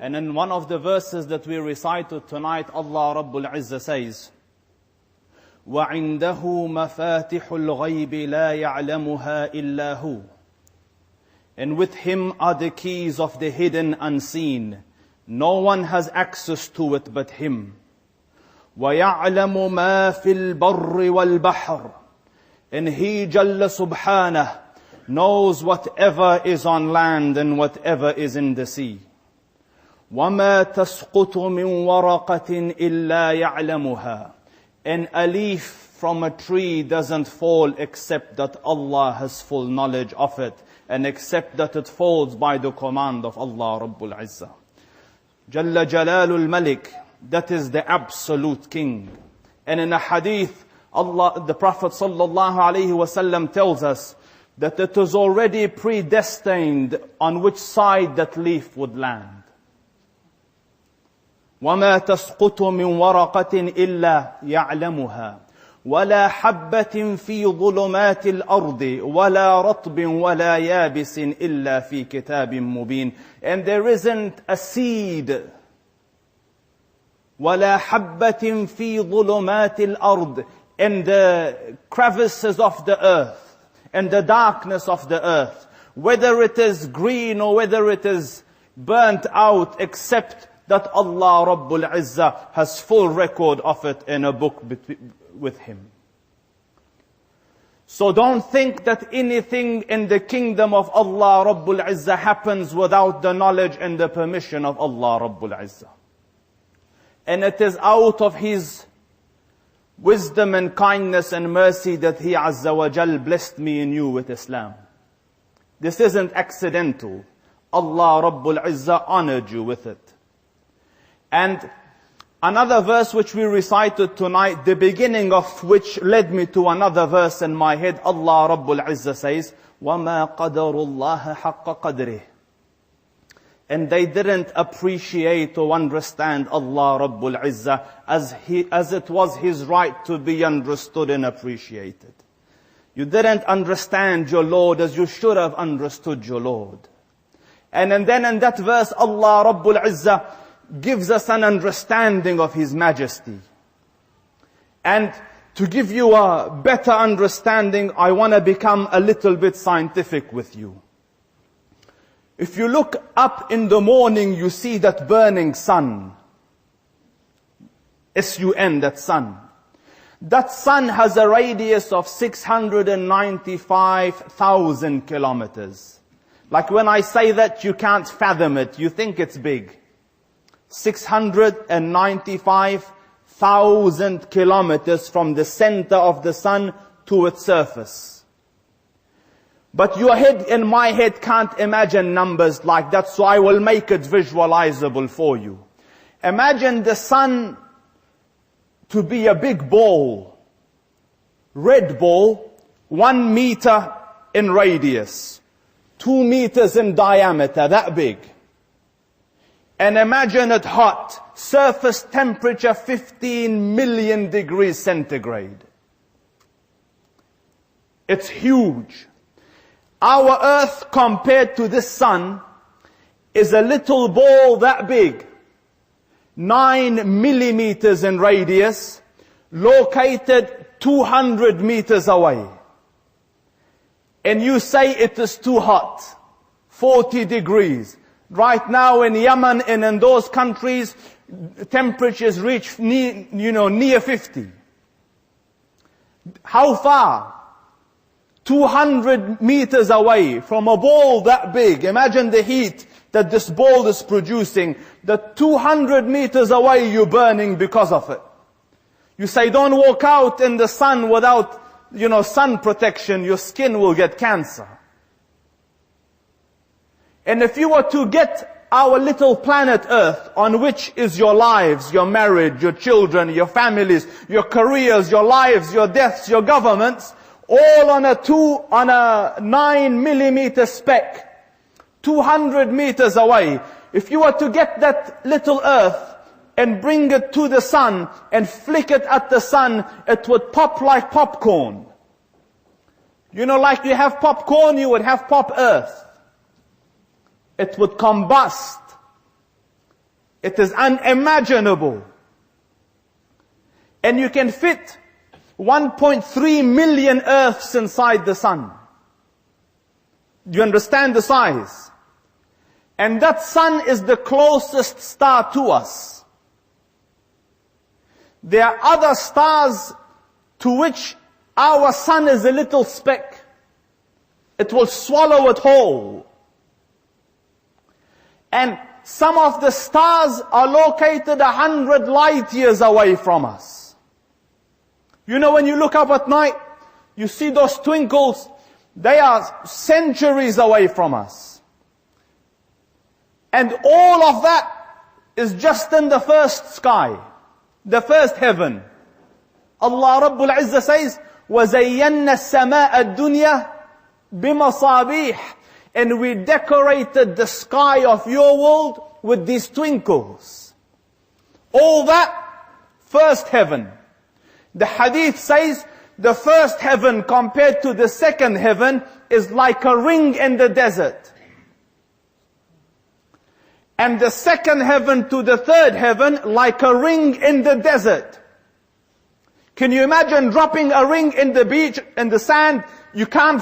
And in one of the verses that we recited tonight, Allah Rabbul Izzah says, وَعِنْدَهُ مَفَاتِحُ الْغَيْبِ لَا يَعْلَمُهَا إِلَّا هُ. And with Him are the keys of the hidden unseen. No one has access to it but Him. وَيَعْلَمُ مَا فِي الْبَرِّ وَالْبَحْرِ. And He, Jalla Subhanah, knows whatever is on land and whatever is in the sea. وَمَا تَسْقُطُ مِنْ وَرَقَةٍ إِلَّا يَعْلَمُهَا. And a leaf from a tree doesn't fall except that Allah has full knowledge of it, and except that it falls by the command of Allah Rabbul Izzah. Jalla Jalalul Malik, that is the absolute King. And in a hadith, the Prophet sallallahu alaihi wasallam tells us that it is already predestined on which side that leaf would land. وَمَا تَسْقُطُ مِنْ وَرَقَةٍ إِلَّا يَعْلَمُهَا وَلَا حَبَّةٍ فِي ظُلُمَاتِ الْأَرْضِ وَلَا رَطْبٍ وَلَا يَابِسٍ إِلَّا فِي كِتَابٍ مُبِينٍ. And there isn't a seed. وَلَا حَبَّةٍ فِي ظُلُمَاتِ الْأَرْضِ. In the crevices of the earth, and the darkness of the earth, whether it is green or whether it is burnt out, except that Allah Rabbul Izzah has full record of it in a book with Him. So don't think that anything in the kingdom of Allah Rabbul Izzah happens without the knowledge and the permission of Allah Rabbul Izzah. And it is out of His wisdom and kindness and mercy that He Azza wa Jal blessed me and you with Islam. This isn't accidental. Allah Rabbul Izzah honored you with it. And another verse which we recited tonight, the beginning of which led me to another verse in my head, Allah Rabbul Izzah says, وَمَا قَدَرُ اللَّهَ حَقَّ قَدْرِهِ. And they didn't appreciate or understand Allah Rabbul Izzah as it was His right to be understood and appreciated. You didn't understand your Lord as you should have understood your Lord. And then in that verse, Allah Rabbul Izzah gives us an understanding of His majesty. And to give you a better understanding, I want to become a little bit scientific with you. If you look up in the morning, you see that burning sun. S-U-N, that sun. That sun has a radius of 695,000 kilometers. Like when I say that, you can't fathom it. You think it's big. 695,000 kilometers from the center of the sun to its surface. But your head and my head can't imagine numbers like that, so I will make it visualizable for you. Imagine the sun to be a big ball, red ball, 1 meter in radius, 2 meters in diameter, that big. And imagine it hot, surface temperature 15 million degrees centigrade. It's huge. Our earth compared to this sun is a little ball that big, 9 millimeters in radius, located 200 meters away. And you say it is too hot, 40 degrees. Right now in Yemen and in those countries, temperatures reach near 50. How far? 200 meters away from a ball that big. Imagine the heat that this ball is producing. That 200 meters away you're burning because of it. You say don't walk out in the sun without, sun protection. Your skin will get cancer. And if you were to get our little planet Earth, on which is your lives, your marriage, your children, your families, your careers, your lives, your deaths, your governments, all on a 9 millimeter speck, 200 meters away. If you were to get that little Earth and bring it to the sun and flick it at the sun, it would pop like popcorn. Like you have popcorn, you would have pop Earth. It would combust. It is unimaginable. And you can fit 1.3 million Earths inside the sun. Do you understand the size? And that sun is the closest star to us. There are other stars to which our sun is a little speck. It will swallow it whole. And some of the stars are located 100 light years away from us. You know, when you look up at night, you see those twinkles, they are centuries away from us. And all of that is just in the first sky, the first heaven. Allah Rabbul Izzah says, وَزَيَّنَّا السَّمَاءَ الدُّنْيَا بِمَصَابِيحِ. And we decorated the sky of your world with these twinkles. All that, first heaven. The hadith says, the first heaven compared to the second heaven is like a ring in the desert. And the second heaven to the third heaven like a ring in the desert. Can you imagine dropping a ring in the beach, in the sand? You can't